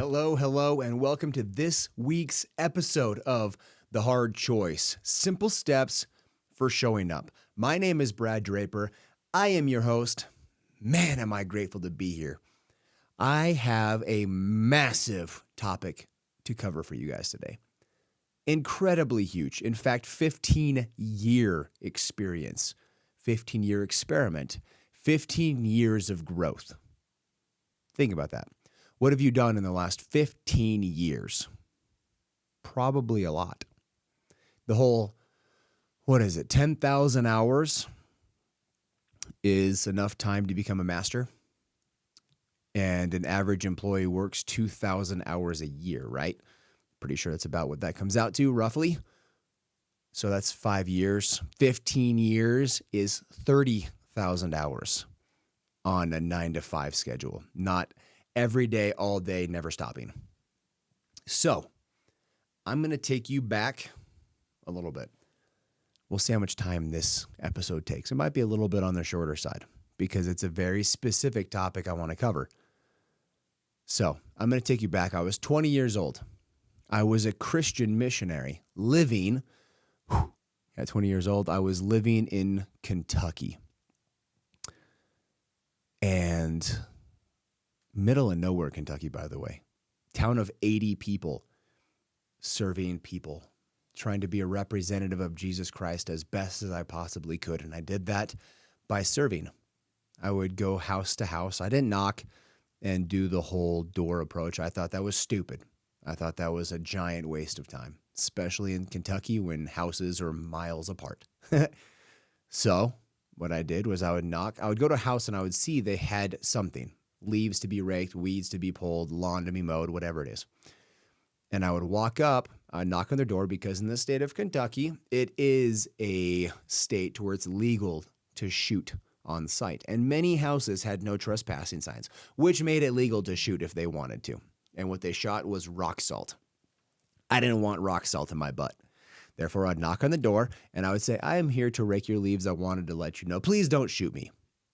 Hello, and welcome to this week's episode of The Hard Choice, Simple Steps for Showing Up. My name is Brad Draper. I am your host. Man, am I grateful to be here. I have a massive topic to cover for you guys today. Incredibly huge. In fact, 15-year experience, 15-year experiment, 15 years of growth. Think about that. What have you done in the last 15 years? Probably a lot. The whole, 10,000 hours is enough time to become a master. And an average employee works 2,000 hours a year, right? Pretty sure that's about what that comes out to, roughly. So that's 5 years. 15 years is 30,000 hours on a 9-to-5 schedule. Not every day, all day, never stopping. So I'm going to take you back a little bit. We'll see how much time this episode takes. It might be a little bit on the shorter side because it's a very specific topic I want to cover. So I'm going to take you back. I was 20 years old. I was a Christian missionary living, at 20 years old, I was living in Kentucky. And middle of nowhere, Kentucky, by the way. Town of 80 people, serving people, trying to be a representative of Jesus Christ as best as I possibly could. And I did that by serving. I would go house to house. I didn't knock and do the whole door approach. I thought that was stupid. I thought that was a giant waste of time, especially in Kentucky when houses are miles apart. So what I did was I would go to a house and I would see they had something. Leaves to be raked, weeds to be pulled, lawn to be mowed, whatever it is. And I would walk up, I'd knock on their door because in the state of Kentucky, it is a state where it's legal to shoot on site. And many houses had no trespassing signs, which made it legal to shoot if they wanted to. And what they shot was rock salt. I didn't want rock salt in my butt. Therefore, I'd knock on the door and I would say, I am here to rake your leaves. I wanted to let you know. Please don't shoot me.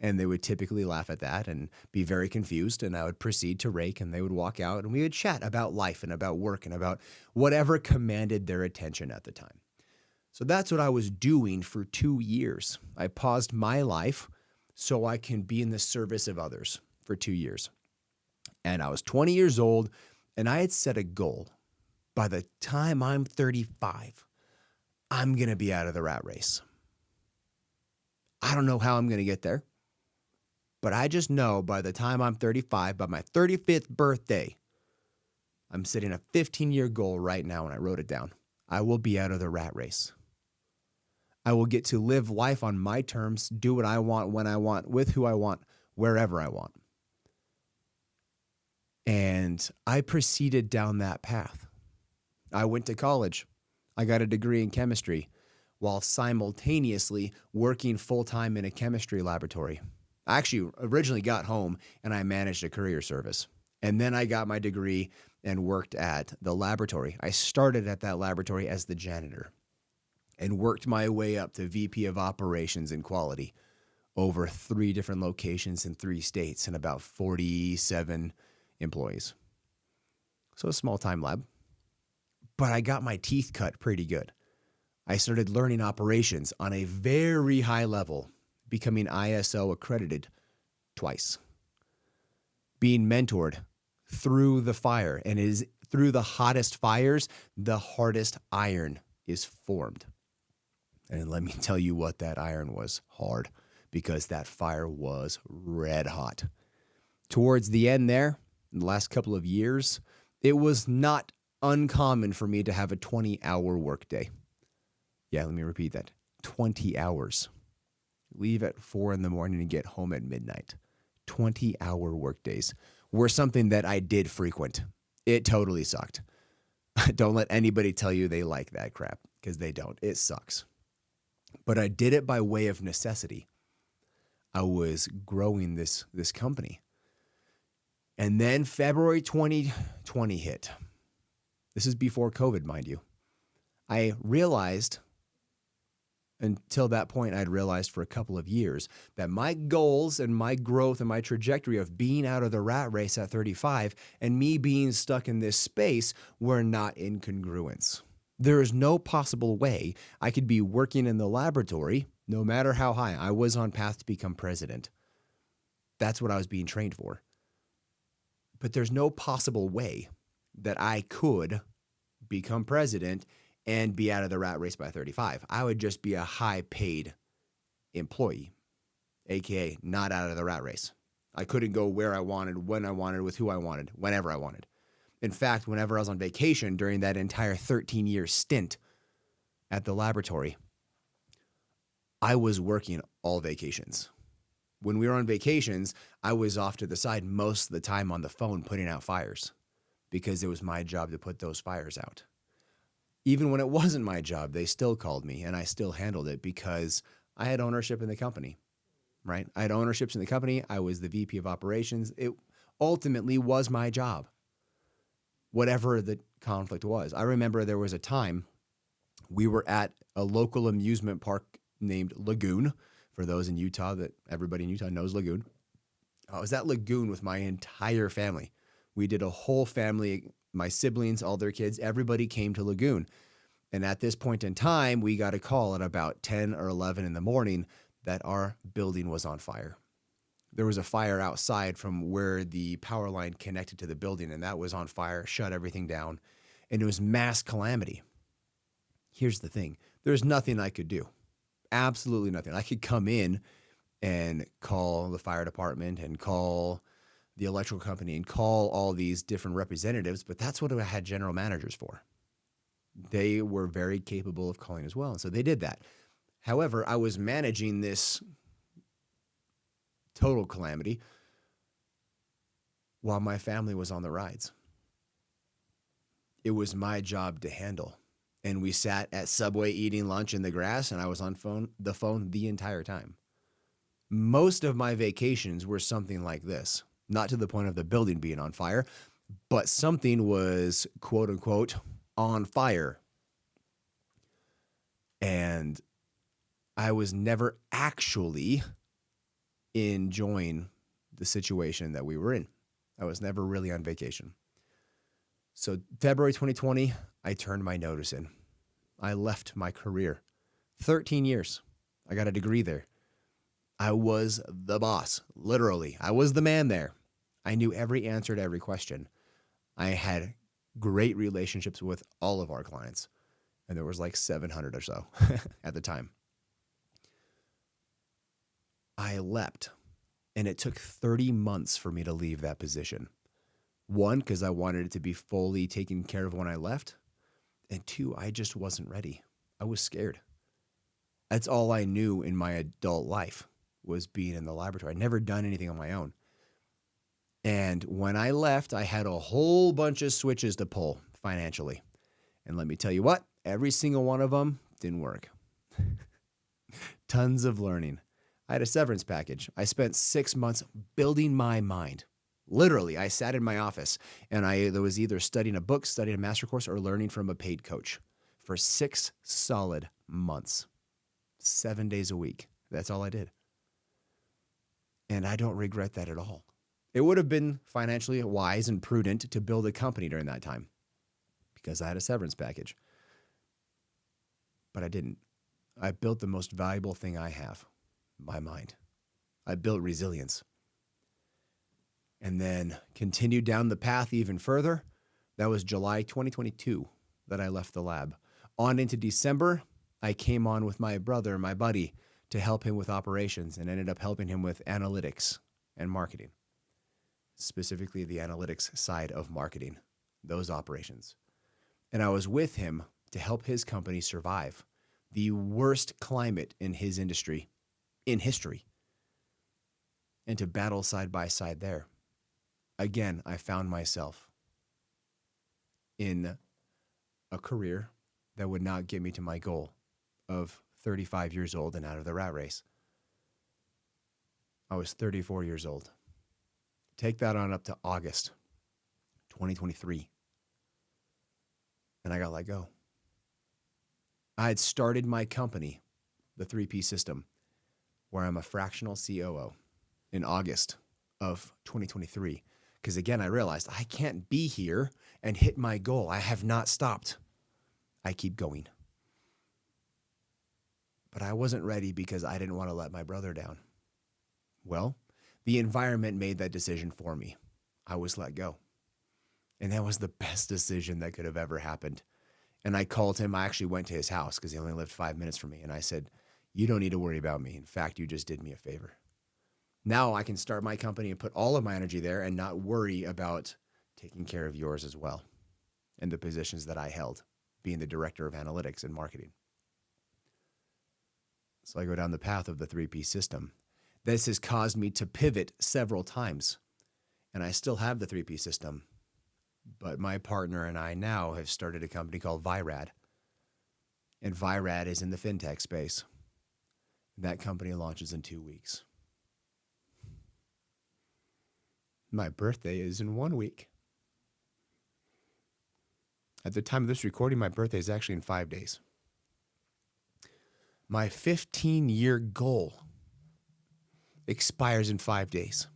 And they would typically laugh at that and be very confused. And I would proceed to rake and they would walk out and we would chat about life and about work and about whatever commanded their attention at the time. So that's what I was doing for 2 years. I paused my life so I can be in the service of others for 2 years. And I was 20 years old and I had set a goal. By the time I'm 35, I'm going to be out of the rat race. I don't know how I'm going to get there. But I just know by the time I'm 35, by my 35th birthday, I'm setting a 15-year goal right now and I wrote it down. I will be out of the rat race. I will get to live life on my terms, do what I want, when I want, with who I want, wherever I want. And I proceeded down that path. I went to college. I got a degree in chemistry while simultaneously working full-time in a chemistry laboratory. I actually originally got home and I managed a courier service. And then I got my degree and worked at the laboratory. I started at that laboratory as the janitor and worked my way up to VP of operations and quality over 3 different locations in 3 states and about 47 employees. So a small-time lab. But I got my teeth cut pretty good. I started learning operations on a very high level, becoming ISO accredited twice, being mentored through the fire. And it is through the hottest fires, the hardest iron is formed. And let me tell you what, that iron was hard because that fire was red hot. Towards the end there, in the last couple of years, it was not uncommon for me to have a 20-hour workday. Yeah, let me repeat that. 20 hours. Leave at 4 in the morning and get home at midnight. 20-hour workdays were something that I did frequent. It totally sucked. Don't let anybody tell you they like that crap because they don't. It sucks. But I did it by way of necessity. I was growing this company. And then February 2020 hit. This is before COVID, mind you. I realized Until that point, I'd realized for a couple of years that my goals and my growth and my trajectory of being out of the rat race at 35 and me being stuck in this space were not in congruence. There is no possible way I could be working in the laboratory, no matter how high. I was on path to become president. That's what I was being trained for. But there's no possible way that I could become president and be out of the rat race by 35. I would just be a high-paid employee, aka not out of the rat race. I couldn't go where I wanted, when I wanted, with who I wanted, whenever I wanted. In fact, whenever I was on vacation during that entire 13-year stint at the laboratory, I was working all vacations. When we were on vacations, I was off to the side most of the time on the phone putting out fires because it was my job to put those fires out. Even when it wasn't my job, they still called me and I still handled it because I had ownership in the company, right? I had ownerships in the company. I was the VP of operations. It ultimately was my job, whatever the conflict was. I remember there was a time we were at a local amusement park named Lagoon. For those in Utah, that everybody in Utah knows Lagoon. I was at Lagoon with my entire family. We did a whole family, my siblings, all their kids, everybody came to Lagoon. And at this point in time, we got a call at about 10 or 11 in the morning that our building was on fire. There was a fire outside from where the power line connected to the building, and that was on fire, shut everything down, and it was mass calamity. Here's the thing. There's nothing I could do. Absolutely nothing. I could come in and call the fire department and call the electrical company and call all these different representatives, but that's what I had general managers for. They were very capable of calling as well, and so they did that. However, I was managing this total calamity while my family was on the rides. It was my job to handle. And we sat at Subway eating lunch in the grass, and I was on the phone the entire time. Most of my vacations were something like this, not to the point of the building being on fire, but something was, quote unquote, on fire. And I was never actually enjoying the situation that we were in. I was never really on vacation. So February 2020, I turned my notice in. I left my career. 13 years. I got a degree there. I was the boss, literally. I was the man there. I knew every answer to every question. I had great relationships with all of our clients, and there was like 700 or so at the time. I leapt, and it took 30 months for me to leave that position. One, because I wanted it to be fully taken care of when I left. And two, I just wasn't ready. I was scared. That's all I knew in my adult life was being in the laboratory. I'd never done anything on my own. And when I left, I had a whole bunch of switches to pull financially. And let me tell you what, every single one of them didn't work. Tons of learning. I had a severance package. I spent 6 months building my mind. Literally, I sat in my office and I was either studying a book, studying a master course, or learning from a paid coach for 6 solid months, 7 days a week. That's all I did. And I don't regret that at all. It would have been financially wise and prudent to build a company during that time because I had a severance package. But I didn't. I built the most valuable thing I have, my mind. I built resilience. And then continued down the path even further. That was July 2022 that I left the lab. On into December, I came on with my brother, my buddy, to help him with operations and ended up helping him with analytics and marketing, specifically the analytics side of marketing, those operations. And I was with him to help his company survive the worst climate in his industry, in history, and to battle side by side there. Again, I found myself in a career that would not get me to my goal of 35 years old and out of the rat race. I was 34 years old. Take that on up to August 2023. And I got let go. I had started my company the 3P system, where I'm a fractional COO in August of 2023. Because again, I realized I can't be here and hit my goal. I have not stopped. I keep going. But I wasn't ready because I didn't want to let my brother down. Well, the environment made that decision for me. I was let go. And that was the best decision that could have ever happened. And I called him. I actually went to his house because he only lived 5 minutes from me. And I said, you don't need to worry about me. In fact, you just did me a favor. Now I can start my company and put all of my energy there and not worry about taking care of yours as well. And the positions that I held, being the director of analytics and marketing. So I go down the path of the 3P system. This has caused me to pivot several times. And I still have the 3P system. But my partner and I now have started a company called Virad. And Virad is in the fintech space. That company launches in 2 weeks. My birthday is in 1 week. At the time of this recording, my birthday is actually in 5 days. My 15-year goal expires in 5 days.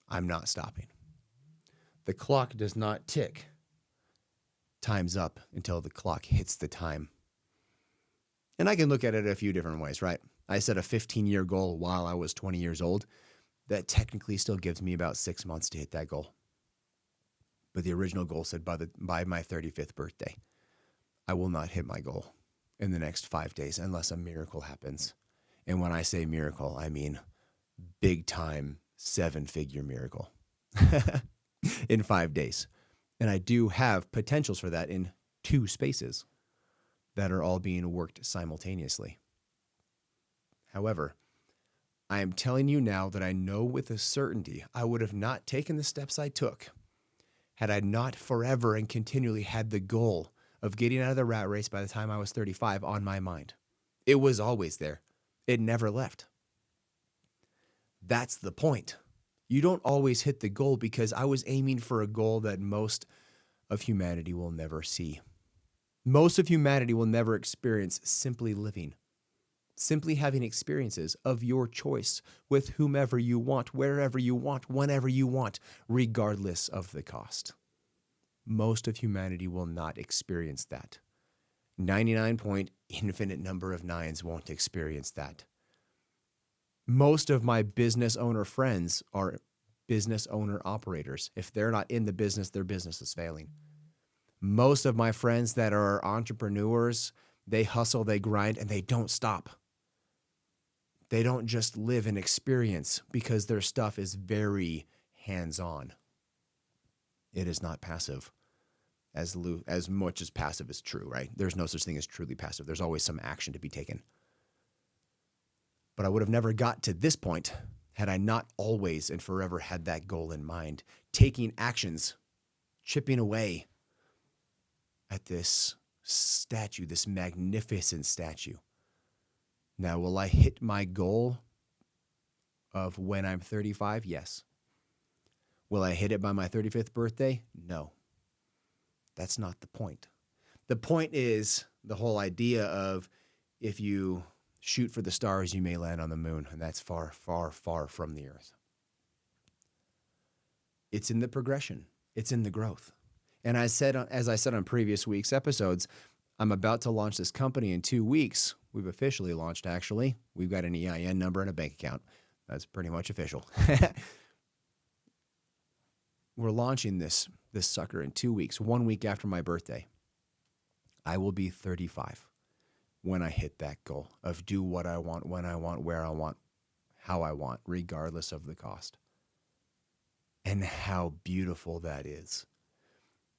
I'm not stopping. The clock does not tick. Time's up until the clock hits the time. And I can look at it a few different ways, right? I set a 15-year goal while I was 20 years old. That technically still gives me about 6 months to hit that goal. But the original goal said by my 35th birthday, I will not hit my goal in the next 5 days unless a miracle happens. And when I say miracle, I mean big time 7-figure miracle in 5 days. And I do have potentials for that in 2 spaces that are all being worked simultaneously. However, I am telling you now that I know with a certainty I would have not taken the steps I took had I not forever and continually had the goal of getting out of the rat race by the time I was 35 on my mind. It was always there. It never left. That's the point. You don't always hit the goal because I was aiming for a goal that most of humanity will never see. Most of humanity will never experience simply living. Simply having experiences of your choice with whomever you want, wherever you want, whenever you want, regardless of the cost. Most of humanity will not experience that. 99 point infinite number of nines won't experience that. Most of my business owner friends are business owner operators. If they're not in the business, their business is failing. Most of my friends that are entrepreneurs, they hustle, they grind, and they don't stop. They don't just live and experience because their stuff is very hands-on. It is not passive. As much as passive is true, right? There's no such thing as truly passive. There's always some action to be taken. But I would have never got to this point had I not always and forever had that goal in mind, taking actions, chipping away at this statue, this magnificent statue. Now, will I hit my goal of when I'm 35? Yes. Will I hit it by my 35th birthday? No. That's not the point. The point is the whole idea of if you shoot for the stars, you may land on the moon, and that's far, far, far from the earth. It's in the progression. It's in the growth. And as I said on previous week's episodes, I'm about to launch this company in 2 weeks. We've officially launched, actually. We've got an EIN number and a bank account. That's pretty much official. We're launching this sucker in 2 weeks, 1 week after my birthday. I will be 35 when I hit that goal of do what I want, when I want, where I want, how I want, regardless of the cost. And how beautiful that is.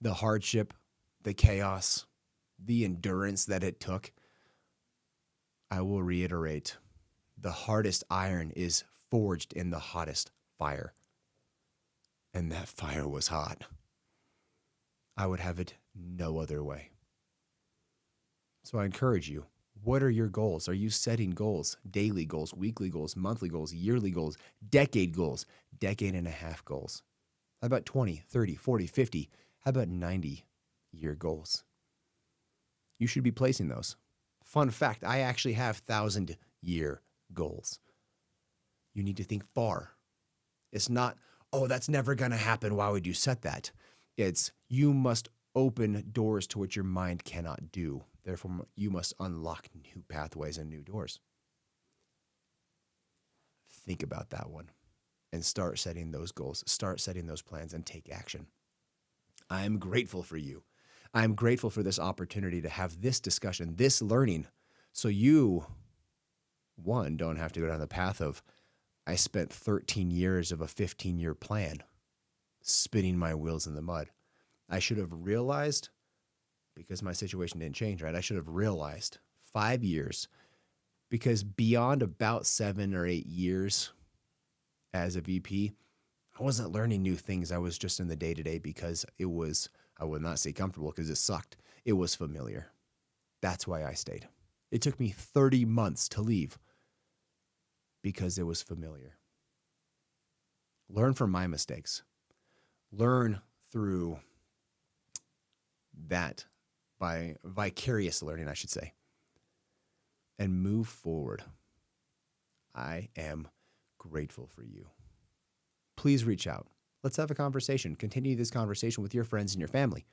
The hardship, the chaos, the endurance that it took. I will reiterate, the hardest iron is forged in the hottest fire. And that fire was hot. I would have it no other way. So I encourage you, what are your goals? Are you setting goals, daily goals, weekly goals, monthly goals, yearly goals, decade and a half goals? How about 20, 30, 40, 50? How about 90-year goals? You should be placing those. Fun fact, I actually have 1,000-year goals. You need to think far. It's not, oh, that's never going to happen. Why would you set that? It's you must open doors to what your mind cannot do. Therefore, you must unlock new pathways and new doors. Think about that one and start setting those goals, start setting those plans, and take action. I'm grateful for you. I'm grateful for this opportunity to have this discussion, this learning, so you, one, don't have to go down the path of, I spent 13 years of a 15-year plan spinning my wheels in the mud. I should have realized, because my situation didn't change, right? I should have realized 5 years, because beyond about 7 or 8 years as a VP, I wasn't learning new things. I was just in the day-to-day because it was, I would not say comfortable because it sucked. It was familiar. That's why I stayed. It took me 30 months to leave because it was familiar. Learn from my mistakes. Learn through that by vicarious learning, I should say, and move forward. I am grateful for you. Please reach out. Let's have a conversation. Continue this conversation with your friends and your family.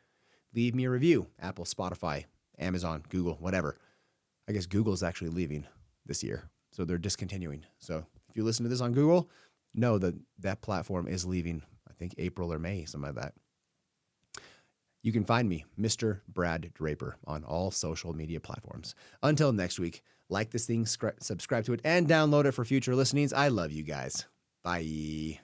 Leave me a review. Apple, Spotify, Amazon, Google, whatever. I guess Google's actually leaving this year, so they're discontinuing. So if you listen to this on Google, know that that platform is leaving, I think April or May, something like that. You can find me, Mr. Brad Draper, on all social media platforms. Until next week, like this thing, subscribe to it, and download it for future listenings. I love you guys. Bye.